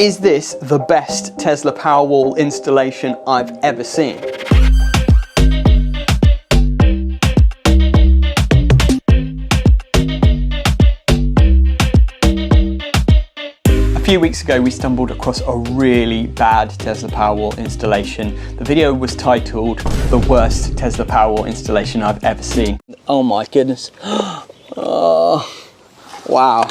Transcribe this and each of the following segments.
Is this the best Tesla Powerwall installation I've ever seen? A few weeks ago we stumbled across a really bad Tesla Powerwall installation. The video was titled "The Worst Tesla Powerwall Installation I've Ever Seen." Oh my goodness. Oh, wow,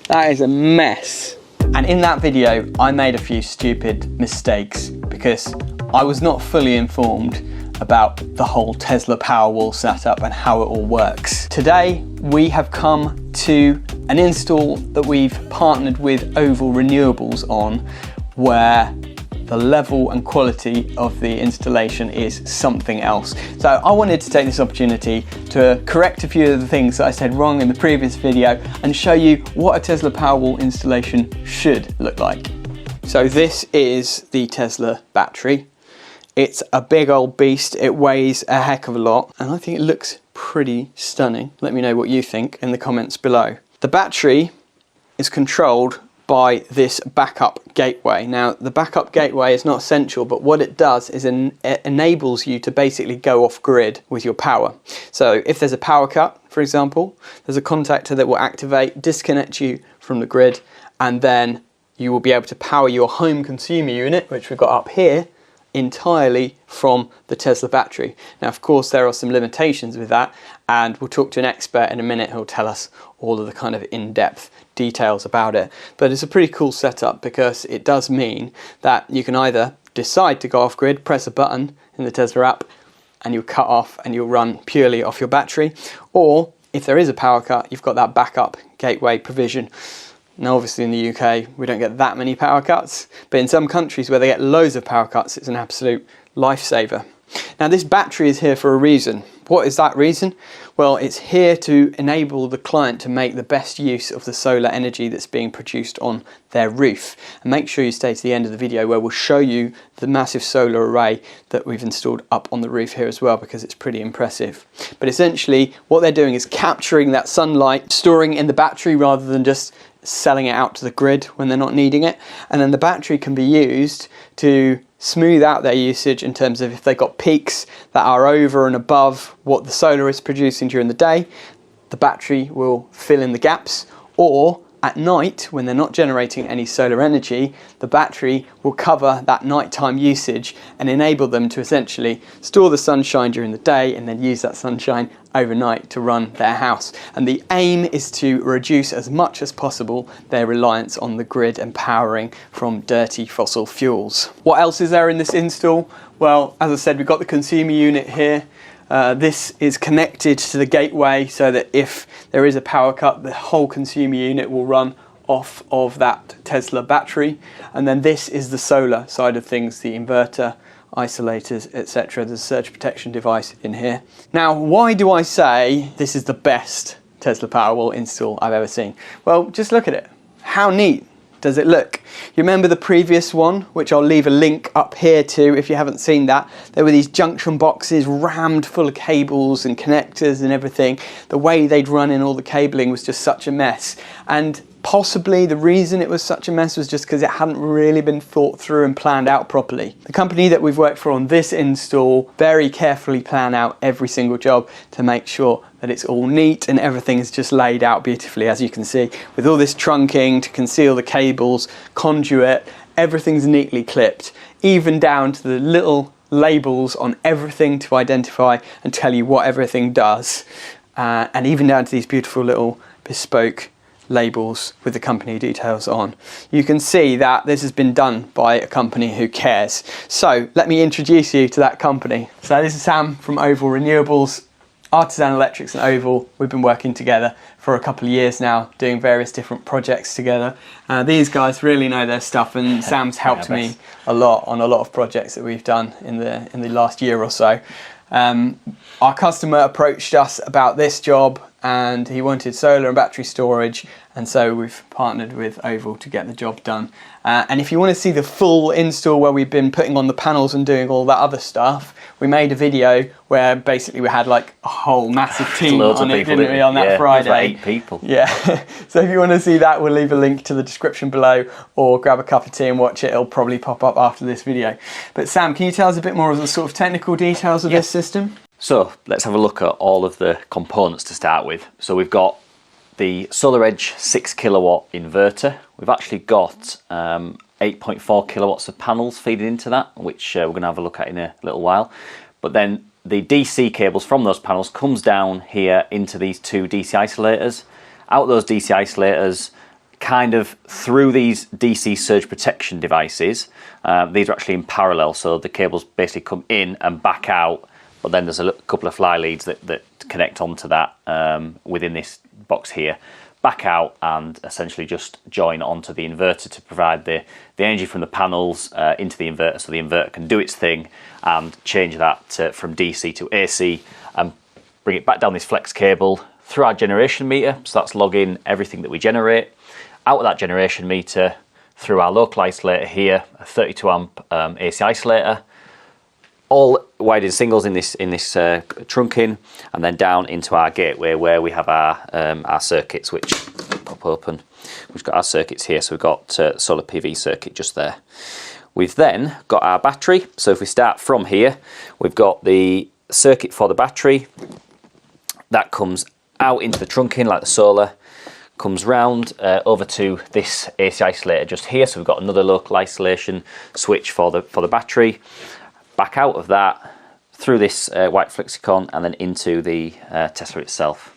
that is a mess. And in that video I made a few stupid mistakes because I was not fully informed about the whole Tesla Powerwall setup and how it all works. Today we have come to an install that we've partnered with Oval Renewables on, where the level and quality of the installation is something else. So I wanted to take this opportunity to correct a few of the things that I said wrong in the previous video and show you what a Tesla Powerwall installation should look like. So this is the Tesla battery. It's a big old beast. It weighs a heck of a lot and I think it looks pretty stunning. Let me know what you think in the comments below. The battery is controlled by this backup gateway. Now the backup gateway is not essential, but what it does is it enables you to basically go off grid with your power. So if there's a power cut, for example, there's a contactor that will activate, disconnect you from the grid, and then you will be able to power your home consumer unit, which we've got up here, entirely from the Tesla battery. Now of course there are some limitations with that, and we'll talk to an expert in a minute who'll tell us all of the kind of in-depth details about it. But it's a pretty cool setup because it does mean that you can either decide to go off grid, press a button in the Tesla app and you'll cut off and you'll run purely off your battery, or if there is a power cut, you've got that backup gateway provision. Now obviously in the UK we don't get that many power cuts, but in some countries where they get loads of power cuts it's an absolute lifesaver. Now this battery is here for a reason. What is that reason? Well, it's here to enable the client to make the best use of the solar energy that's being produced on their roof. And make sure you stay to the end of the video where we'll show you the massive solar array that we've installed up on the roof here as well, because it's pretty impressive. But essentially what they're doing is capturing that sunlight, storing it in the battery rather than just selling it out to the grid when they're not needing it, and then the battery can be used to smooth out their usage in terms of if they've got peaks that are over and above what the solar is producing during the day, the battery will fill in the gaps, or at night when they're not generating any solar energy, the battery will cover that nighttime usage and enable them to essentially store the sunshine during the day and then use that sunshine overnight to run their house. And the aim is to reduce as much as possible their reliance on the grid and powering from dirty fossil fuels. What else is there in this install? Well, as I said, we've got the consumer unit here. This is connected to the gateway so that if there is a power cut, the whole consumer unit will run off of that Tesla battery. And then this is the solar side of things, the inverter, isolators, etc. There's a surge protection device in here. Now, why do I say this is the best Tesla Powerwall install I've ever seen? Well, just look at it. How neat does it look? You remember the previous one, which I'll leave a link up here to if you haven't seen that. There were these junction boxes rammed full of cables and connectors and everything. The way they'd run in all the cabling was just such a mess. And possibly the reason it was such a mess was just because it hadn't really been thought through and planned out properly. The company that we've worked for on this install very carefully plan out every single job to make sure that it's all neat and everything is just laid out beautifully, as you can see, with all this trunking to conceal the cables, conduit, everything's neatly clipped, even down to the little labels on everything to identify and tell you what everything does, and even down to these beautiful little bespoke labels with the company details on. You can see that this has been done by a company who cares. So let me introduce you to that company. So this is Sam from Oval Renewables. Artisan Electrics and Oval, we've been working together for a couple of years now, doing various different projects together. These guys really know their stuff, and Sam's helped me a lot on a lot of projects that we've done in the last year or so. Our customer approached us about this job. and he wanted solar and battery storage, and so we've partnered with Oval to get the job done. And if you want to see the full install where we've been putting on the panels and doing all that other stuff, we made a video where basically we had like a whole massive team on it, didn't we, on that Friday? Like 8 people. Yeah. So if you want to see that, we'll leave a link to the description below, or grab a cup of tea and watch it. It'll probably pop up after this video. But Sam, can you tell us a bit more of the sort of technical details of this system? So let's have a look at all of the components to start with. So we've got the SolarEdge 6 kilowatt inverter. We've actually got 8.4 kilowatts of panels feeding into that, which we're going to have a look at in a little while. But then the DC cables from those panels comes down here into these 2 DC isolators. Out those DC isolators, kind of through these DC surge protection devices. These are actually in parallel, so the cables basically come in and back out, but then there's a couple of fly leads that connect onto that within this box here, back out and essentially just join onto the inverter to provide the energy from the panels into the inverter, so the inverter can do its thing and change that from DC to AC and bring it back down this flex cable through our generation meter. So that's logging everything that we generate out of that generation meter through our local isolator here, a 32 amp AC isolator, all wired in singles in this trunking, and then down into our gateway where we have our circuits, which pop open. We've got our circuits here, so we've got solar PV circuit just there. We've then got our battery. So if we start from here, we've got the circuit for the battery that comes out into the trunking like the solar, comes round over to this AC isolator just here. So we've got another local isolation switch for the battery. Back out of that, through this white flexicon, and then into the Tesla itself.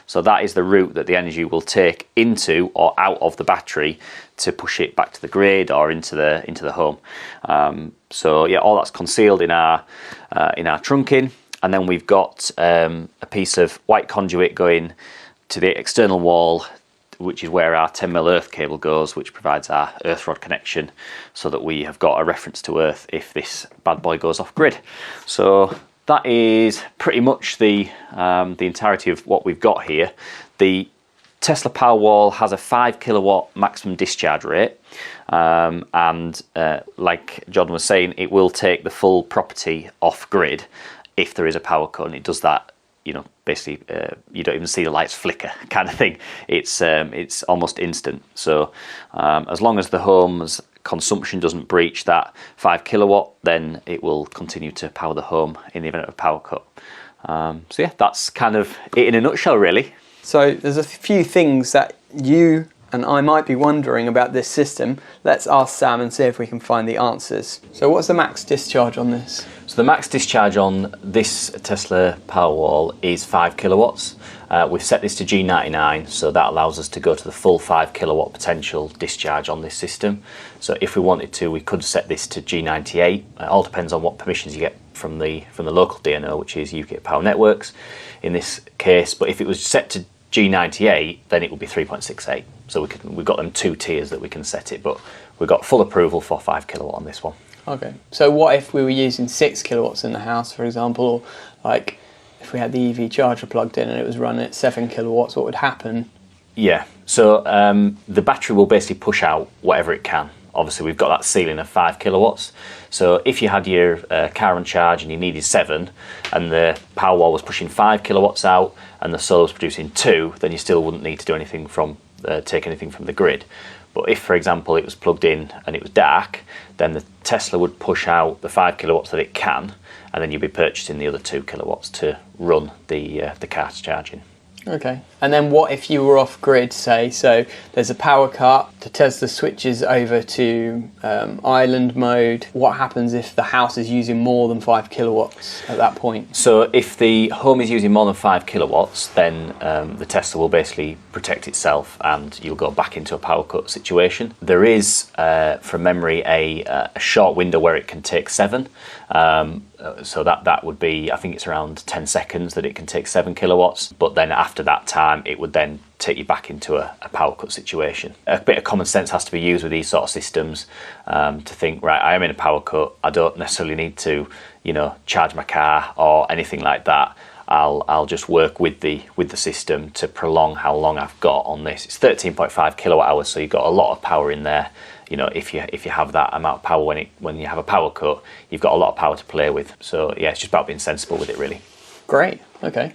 So that is the route that the energy will take into or out of the battery to push it back to the grid or into the home. So yeah, all that's concealed in our trunking, and then we've got a piece of white conduit going to the external wall, which is where our 10mm earth cable goes, which provides our earth rod connection, so that we have got a reference to earth if this bad boy goes off grid. So that is pretty much the entirety of what we've got here. The Tesla Powerwall has a 5 kilowatt maximum discharge rate, and like John was saying, it will take the full property off grid if there is a power cut, and it does that, you know, basically you don't even see the lights flicker kind of thing. It's almost instant. So as long as the home's consumption doesn't breach that 5 kilowatt, then it will continue to power the home in the event of a power cut. So yeah, that's kind of it in a nutshell, really. So there's a few things that you and I might be wondering about this system. Let's ask Sam and see if we can find the answers. So what's the max discharge on this? So the max discharge on this Tesla Powerwall is 5 kilowatts. We've set this to G99, so that allows us to go to the full 5 kilowatt potential discharge on this system. So if we wanted to, we could set this to G98. It all depends on what permissions you get from the local DNO, which is UK Power Networks in this case. But if it was set to G98, then it would be 3.68. So we've got them 2 tiers that we can set it, but we've got full approval for 5 kilowatt on this one. Okay. So what if we were using 6 kilowatts in the house, for example, or like if we had the EV charger plugged in and it was running at 7 kilowatts, what would happen? Yeah. So the battery will basically push out whatever it can. Obviously, we've got that ceiling of 5 kilowatts. So if you had your car on charge and you needed 7, and the Powerwall was pushing 5 kilowatts out, and the solar was producing 2, then you still wouldn't need to do anything take anything from the grid. But if, for example, it was plugged in and it was dark, then the Tesla would push out the 5 kilowatts that it can, and then you'd be purchasing the other 2 kilowatts to run the car's charging. Okay. And then what if you were off grid, say, so there's a power cut, the Tesla switches over to island mode. What happens if the house is using more than 5 kilowatts at that point? So if the home is using more than 5 kilowatts, then the Tesla will basically protect itself and you'll go back into a power cut situation. There is, from memory, a short window where it can take 7. So that would be, I think it's around 10 seconds that it can take 7 kilowatts, but then after that time it would then take you back into a power cut situation. A bit of common sense has to be used with these sort of systems to think, right, I am in a power cut, I don't necessarily need to, charge my car or anything like that. I'll just work with the system to prolong how long I've got on this. It's 13.5 kilowatt hours, so you've got a lot of power in there. You know, if you have that amount of power when you have a power cut, you've got a lot of power to play with. So yeah, it's just about being sensible with it, really. Great. Okay.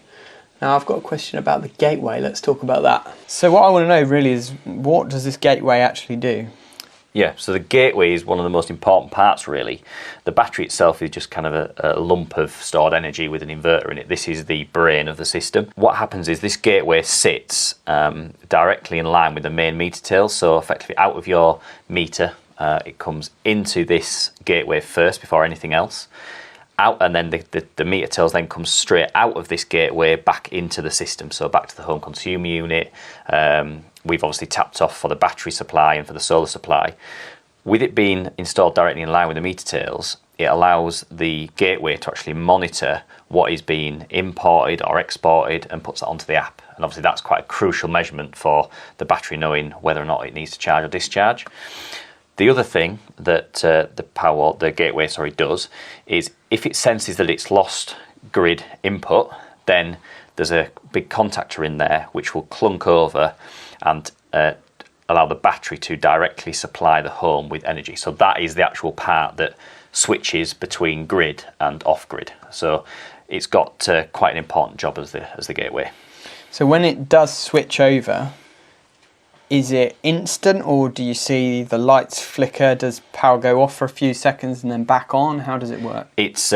Now I've got a question about the gateway. Let's talk about that. So what I want to know really is, what does this gateway actually do? Yeah, so the gateway is one of the most important parts, really. The battery itself is just kind of a lump of stored energy with an inverter in it. This is the brain of the system. What happens is this gateway sits directly in line with the main meter tail, so effectively out of your meter, it comes into this gateway first before anything else. Out, and then the meter tails then come straight out of this gateway back into the system, so back to the home consumer unit. We've obviously tapped off for the battery supply and for the solar supply. With it being installed directly in line with the meter tails, it allows the gateway to actually monitor what is being imported or exported and puts that onto the app. And obviously that's quite a crucial measurement for the battery knowing whether or not it needs to charge or discharge. The other thing that the gateway does is, if it senses that it's lost grid input, then there's a big contactor in there which will clunk over and allow the battery to directly supply the home with energy. So that is the actual part that switches between grid and off grid. So it's got quite an important job as the gateway. So when it does switch over, is it instant, or do you see the lights flicker? Does power go off for a few seconds and then back on? How does it work? It's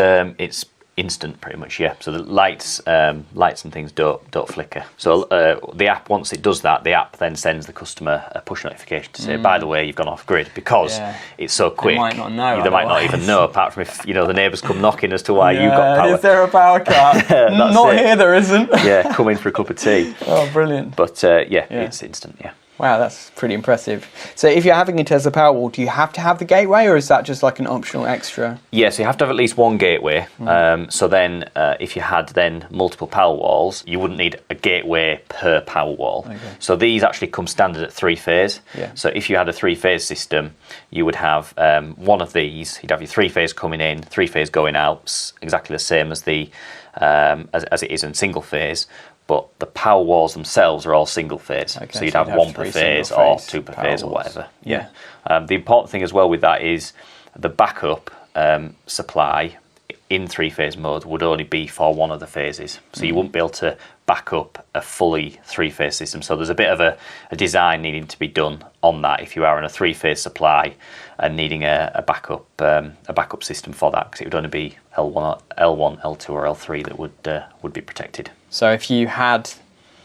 instant, pretty much, yeah. So the lights and things don't flicker. So the app, once it does that, the app then sends the customer a push notification to say, by the way, you've gone off grid, because it's so quick. They might not know. They might not even know, apart from if the neighbours come knocking as to why you've got power. Is there a power cut? Not here, there isn't. Yeah, come in for a cup of tea. Oh, brilliant. But it's instant, yeah. Wow, that's pretty impressive. So if you're having a Tesla Powerwall, do you have to have the gateway, or is that just like an optional extra? Yeah, so you have to have at least one gateway. So then if you had then multiple Powerwalls, you wouldn't need a gateway per Powerwall. Okay. So these actually come standard at 3-phase. Yeah. So if you had a 3-phase system, you would have one of these. You'd have your 3-phase coming in, 3-phase going out, exactly the same as the as it is in single phase. But the power walls themselves are all single phase. Okay, so you'd have one per phase or two per phase or whatever. Yeah. The important thing as well with that is the backup supply in 3-phase mode would only be for one of the phases. So you wouldn't be able to back up a fully 3-phase system. So there's a bit of a design needing to be done on that if you are in a 3-phase supply and needing a backup system for that, because it would only be L1, L2 or L3 that would be protected. So if you had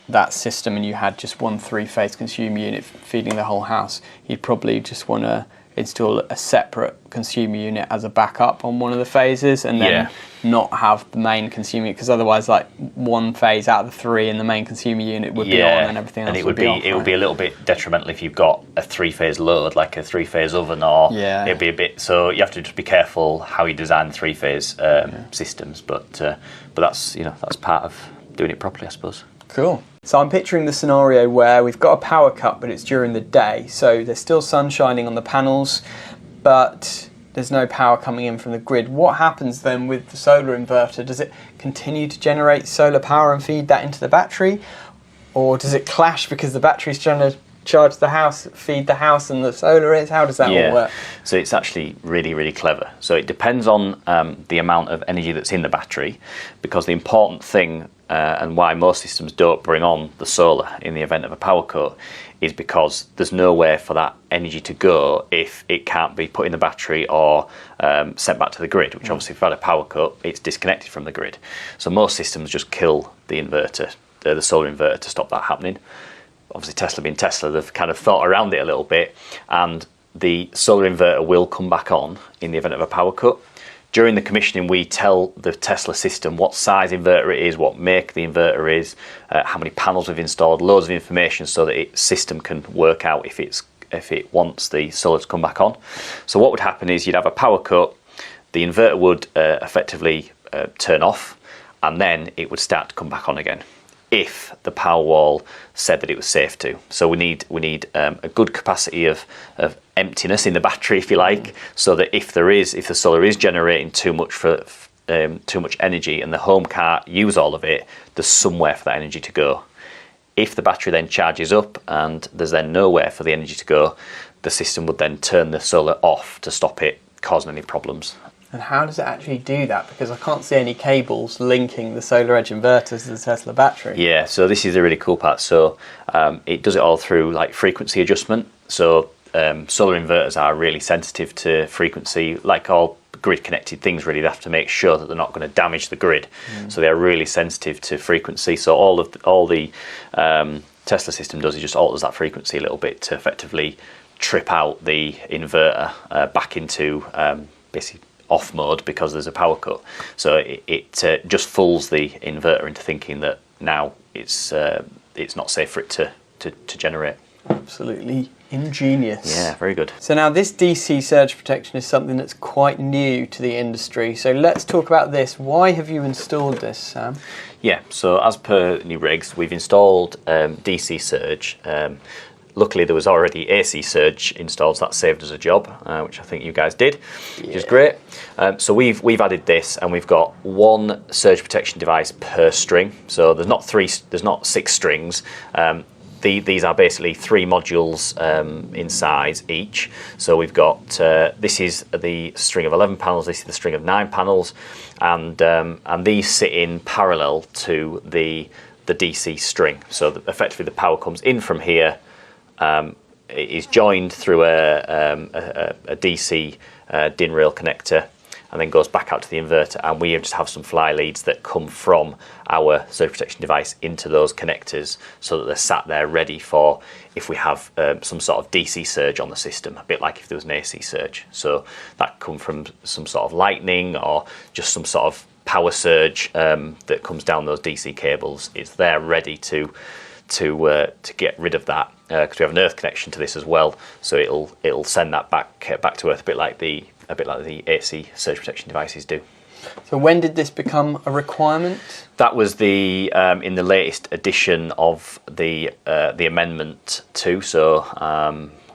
that system and you had just one 3-phase consumer unit feeding the whole house, you'd probably just want to install a separate consumer unit as a backup on one of the phases, and then not have the main consumer unit, because otherwise, like, one phase out of the 3 and the main consumer unit would be on, and everything else would be off. It would be a little bit detrimental if you've got a 3-phase load, like a 3-phase oven, or it'd be a bit. So you have to just be careful how you design 3-phase systems. But that's that's part of doing it properly, I suppose. Cool. So I'm picturing the scenario where we've got a power cut, but it's during the day. So there's still sun shining on the panels, but there's no power coming in from the grid. What happens then with the solar inverter? Does it continue to generate solar power and feed that into the battery? Or does it clash because the battery's trying to charge the house, feed the house, and the solar is? How does that all work? So it's actually really, really clever. So it depends on the amount of energy that's in the battery, because the important thing and why most systems don't bring on the solar in the event of a power cut is because there's nowhere for that energy to go if it can't be put in the battery or sent back to the grid, which obviously if you've had a power cut, it's disconnected from the grid. So most systems just kill the inverter, the solar inverter, to stop that happening. Obviously Tesla being Tesla, they've kind of thought around it a little bit, and the solar inverter will come back on in the event of a power cut. During the commissioning, we tell the Tesla system what size inverter it is, what make the inverter is, how many panels we've installed, loads of information, so that its system can work out if it wants the solar to come back on. So what would happen is you'd have a power cut, the inverter would effectively turn off, and then it would start to come back on again, if the Powerwall said that it was safe to. So we need a good capacity of emptiness in the battery, if you like, so that if the solar is generating too much for too much energy and the home can't use all of it, there's somewhere for that energy to go. If the battery then charges up and there's then nowhere for the energy to go, the system would then turn the solar off to stop it causing any problems. And how does it actually do that? Because I can't see any cables linking the solar edge inverters to the Tesla battery. Yeah, so this is the really cool part. So it does it all through like frequency adjustment. So solar inverters are really sensitive to frequency, like all grid connected things really. They have to make sure that they're not going to damage the grid. So they're really sensitive to frequency. So all the Tesla system does is just alters that frequency a little bit to effectively trip out the inverter back into basically off mode because there's a power cut. So it just fools the inverter into thinking that now it's not safe for it to generate. Absolutely ingenious. Yeah, very good. So now this DC surge protection is something that's quite new to the industry. So let's talk about this. Why have you installed this, Sam? Yeah, so as per new regs, we've installed DC surge. Luckily, there was already AC surge installed, so that saved us a job, which I think you guys did, which is great. So we've added this, and we've got one surge protection device per string. So there's not 6 strings. These are basically 3 modules in size each. So we've got this is the string of 11 panels. This is the string of 9 panels, and these sit in parallel to the DC string. So that effectively, the power comes in from here. It is joined through a DC DIN rail connector, and then goes back out to the inverter, and we just have some fly leads that come from our surge protection device into those connectors, so that they're sat there ready for if we have some sort of DC surge on the system, a bit like if there was an AC surge. So that come from some sort of lightning or just some sort of power surge that comes down those DC cables. It's there ready to get rid of that, because we have an earth connection to this as well, so it'll send that back to earth, a bit like the AC surge protection devices do. So when did this become a requirement? That was in the latest edition of the amendment 2. So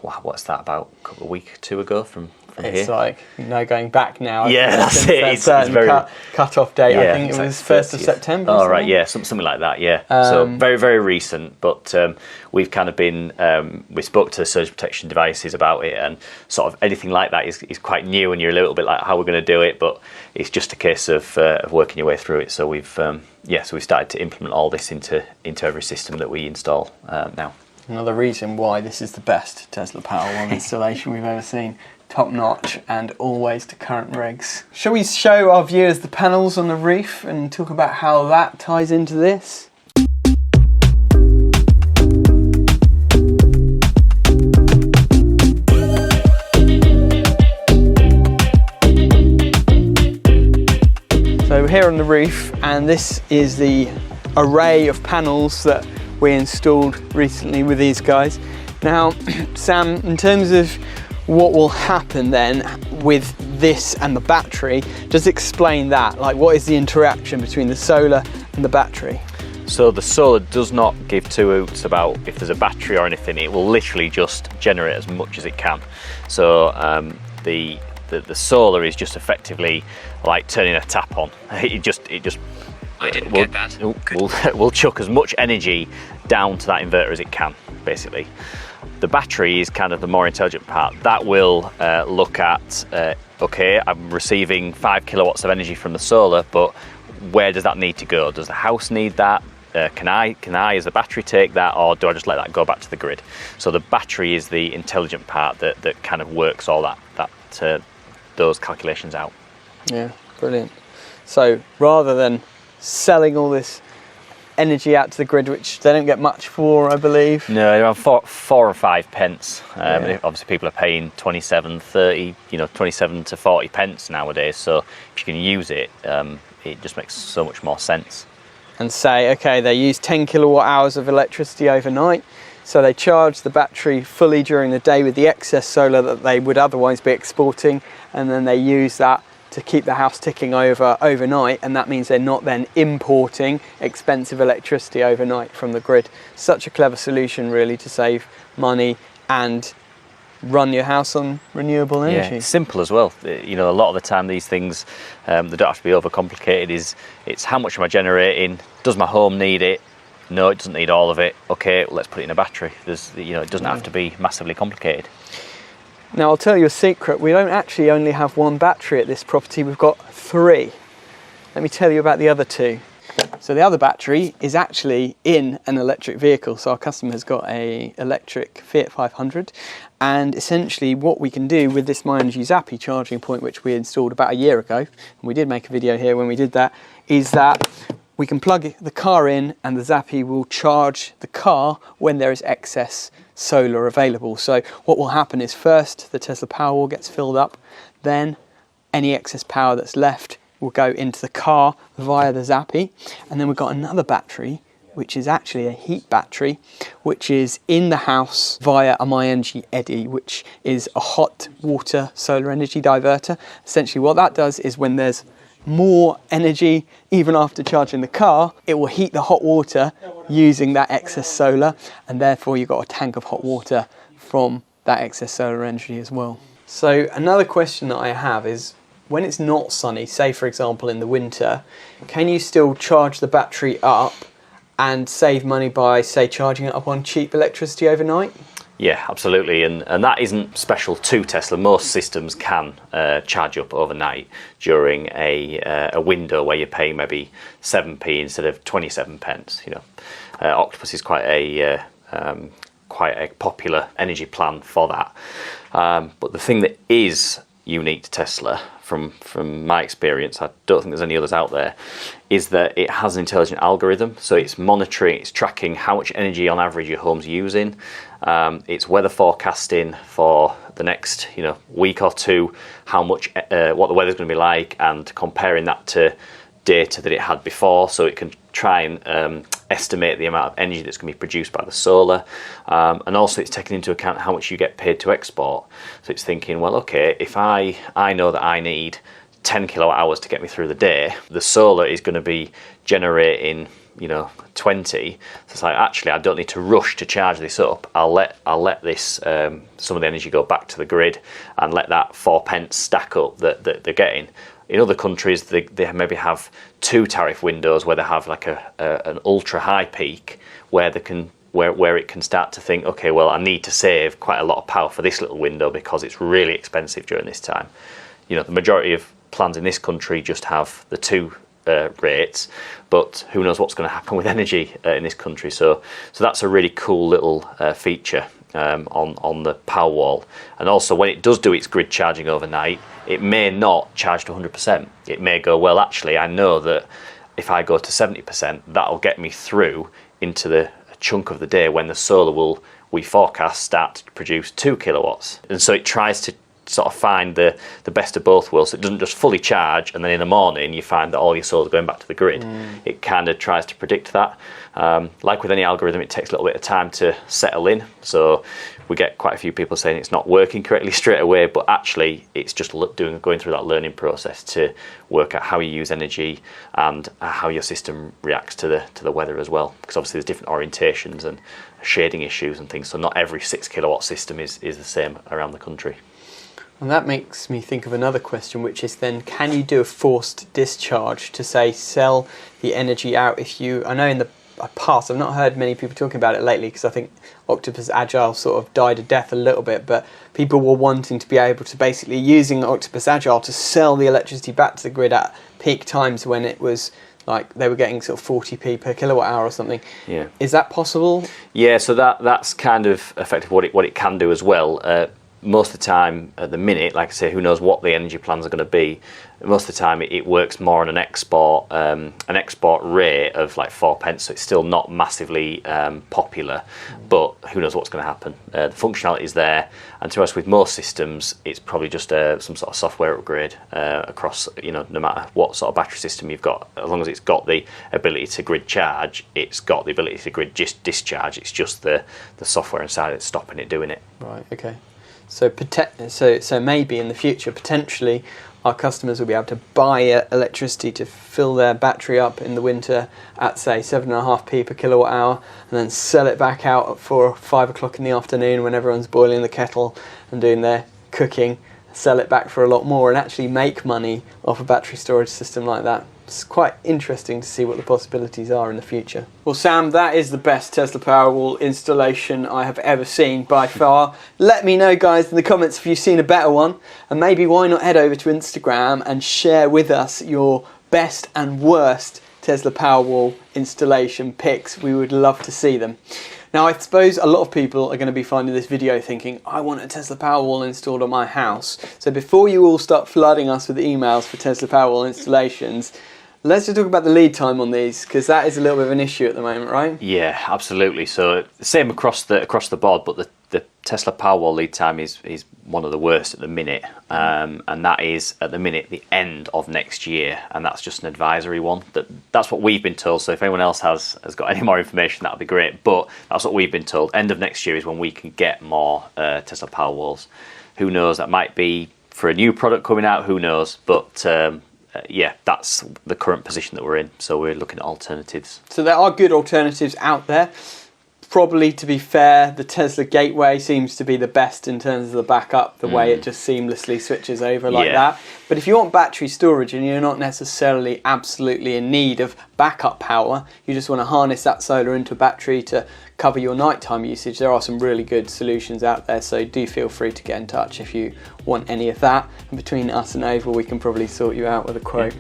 what's that, about a week or 2 ago from It's here? like going back now. Yeah, that's it. It's very cut-off date. Yeah, I think it was 30th. 1st of September. Oh, right, yeah, something like that, yeah. So very, very recent, but we've kind of been, we spoke to surge protection devices about it, and sort of anything like that is quite new, and you're a little bit like, how we're going to do it, but it's just a case of working your way through it. So we've started to implement all this into every system that we install now. Another reason why this is the best Tesla Powerwall installation we've ever seen. Top notch and always to current regs. Shall we show our viewers the panels on the roof and talk about how that ties into this? So we're here on the roof, and this is the array of panels that we installed recently with these guys. Now, Sam, in terms of what will happen then with this and the battery, just explain that. Like, what is the interaction between the solar and the battery? So the solar does not give 2 hoots about if there's a battery or anything. It will literally just generate as much as it can. So the solar is just effectively like turning a tap on. It just I didn't get that. We'll chuck as much energy down to that inverter as it can, basically. The battery is kind of the more intelligent part. That will look at, okay, I'm receiving 5 kilowatts of energy from the solar, but where does that need to go? Does the house need that? Can I, as the battery, take that, or do I just let that go back to the grid? So the battery is the intelligent part that kind of works all those calculations out. Yeah, brilliant. So rather than selling all this energy out to the grid, which they don't get much for, I believe. No, around 4 or 5 pence. Obviously, people are paying 27, 30, 27 to 40 pence nowadays. So if you can use it, it just makes so much more sense. And say, okay, they use 10 kilowatt hours of electricity overnight, so they charge the battery fully during the day with the excess solar that they would otherwise be exporting, and then they use that to keep the house ticking over overnight, and that means they're not then importing expensive electricity overnight from the grid. Such a clever solution, really, to save money and run your house on renewable energy. Yeah, it's simple as well. You know, a lot of the time these things, they don't have to be overcomplicated. It's how much am I generating? Does my home need it? No, it doesn't need all of it. Okay, well, let's put it in a battery. It doesn't have to be massively complicated. Now, I'll tell you a secret. We don't actually only have one battery at this property. We've got 3. Let me tell you about the other 2. So the other battery is actually in an electric vehicle. So our customer has got a electric Fiat 500, and essentially what we can do with this myenergi Zappi charging point, which we installed about a year ago, and we did make a video here when we did that, is that we can plug the car in and the Zappi will charge the car when there is excess solar available. So what will happen is first the Tesla Powerwall gets filled up, then any excess power that's left will go into the car via the Zappi, and then we've got another battery which is actually a heat battery, which is in the house via a myenergi Eddy, which is a hot water solar energy diverter. Essentially what that does is when there's more energy, even after charging the car, it will heat the hot water using that excess solar, and therefore you've got a tank of hot water from that excess solar energy as well. So another question that I have is, when it's not sunny, say for example in the winter, can you still charge the battery up and save money by, say, charging it up on cheap electricity overnight? Yeah, absolutely, and that isn't special to Tesla. Most systems can charge up overnight during a window where you're paying maybe 7p instead of 27 pence. You know, Octopus is quite a popular energy plan for that. But the thing that is unique to Tesla, from my experience, I don't think there's any others out there, is that it has an intelligent algorithm. So it's monitoring, it's tracking how much energy on average your home's using. It's weather forecasting for the next week or two, how much what the weather's going to be like, and comparing that to data that it had before, so it can try and estimate the amount of energy that's going to be produced by the solar, and also it's taking into account how much you get paid to export. So it's thinking, well, okay, if I know that I need 10 kilowatt hours to get me through the day, the solar is going to be generating 20. So it's like, actually I don't need to rush to charge this up. I'll let this some of the energy go back to the grid and let that 4 pence stack up that they're getting. In other countries, they maybe have 2 tariff windows where they have like an ultra high peak where they can where it can start to think, okay, well, I need to save quite a lot of power for this little window because it's really expensive during this time. The majority of plans in this country just have the 2 rates, but who knows what's going to happen with energy in this country. So that's a really cool little feature on the Powerwall. And also when it does do its grid charging overnight, it may not charge to 100%. It may go, well, actually I know that if I go to 70%, that'll get me through into the chunk of the day when the solar we forecast, start to produce 2 kilowatts. And so it tries to sort of find the best of both worlds. So it doesn't just fully charge and then in the morning you find that all your solar's going back to the grid. It kind of tries to predict that. Like with any algorithm, it takes a little bit of time to settle in. So we get quite a few people saying it's not working correctly straight away, but actually it's just going through that learning process to work out how you use energy and how your system reacts to the weather as well. Because obviously there's different orientations and shading issues and things. So not every 6 kilowatt system is the same around the country. And that makes me think of another question, which is then, can you do a forced discharge to, say, sell the energy out if you... I know in the past, I've not heard many people talking about it lately because I think Octopus Agile sort of died a death a little bit, but people were wanting to be able to basically using Octopus Agile to sell the electricity back to the grid at peak times when it was like they were getting sort of 40p per kilowatt hour or something. Yeah. Is that possible? Yeah, so that's kind of effectively what it can do as well. Most of the time at the minute, like I say, who knows what the energy plans are going to be. Most of the time it works more on an export rate of like 4 pence, so it's still not massively popular, but who knows what's going to happen. The functionality is there, and to us with most systems it's probably just some sort of software upgrade across, no matter what sort of battery system you've got, as long as it's got the ability to grid charge, it's got the ability to grid discharge. It's just the software inside that's stopping it doing it. Right, okay. So maybe in the future, potentially, our customers will be able to buy electricity to fill their battery up in the winter at, say, 7.5p per kilowatt hour, and then sell it back out at 4 or 5 o'clock in the afternoon when everyone's boiling the kettle and doing their cooking, sell it back for a lot more and actually make money off a battery storage system like that. It's quite interesting to see what the possibilities are in the future. Well, Sam, that is the best Tesla Powerwall installation I have ever seen by far. Let me know, guys, in the comments if you've seen a better one, and maybe why not head over to Instagram and share with us your best and worst Tesla Powerwall installation pics. We would love to see them. Now, I suppose a lot of people are going to be finding this video thinking, I want a Tesla Powerwall installed on my house. So before you all start flooding us with emails for Tesla Powerwall installations, let's just talk about the lead time on these, because that is a little bit of an issue at the moment, right? Yeah, absolutely. So same across the board, but the Tesla Powerwall lead time is one of the worst at the minute, and that is at the minute the end of next year, and that's just an advisory one. That's what we've been told. So if anyone else has got any more information, that would be great. But that's what we've been told. End of next year is when we can get more Tesla Powerwalls. Who knows? That might be for a new product coming out. Who knows? But yeah, that's the current position that we're in. So we're looking at alternatives. So there are good alternatives out there. Probably, to be fair, the Tesla Gateway seems to be the best in terms of the backup, the way it just seamlessly switches over like that. But if you want battery storage and you're not necessarily absolutely in need of backup power, you just want to harness that solar into a battery to cover your nighttime usage, there are some really good solutions out there, so do feel free to get in touch if you want any of that. And between us and Oval, we can probably sort you out with a quote.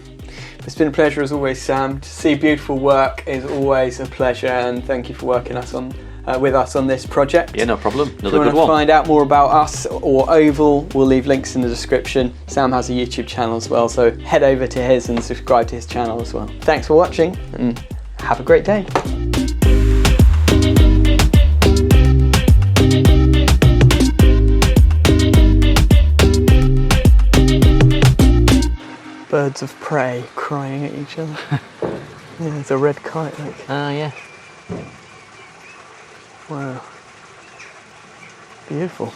It's been a pleasure as always, Sam. To see beautiful work is always a pleasure, and thank you for working with us on this project. Yeah, no problem. Another good one. If you want to find out more about us or Oval, we'll leave links in the description. Sam has a YouTube channel as well, so head over to his and subscribe to his channel as well. Thanks for watching, and have a great day. Birds of prey crying at each other. Yeah, there's a red kite, look. Oh, yeah. Wow. Beautiful.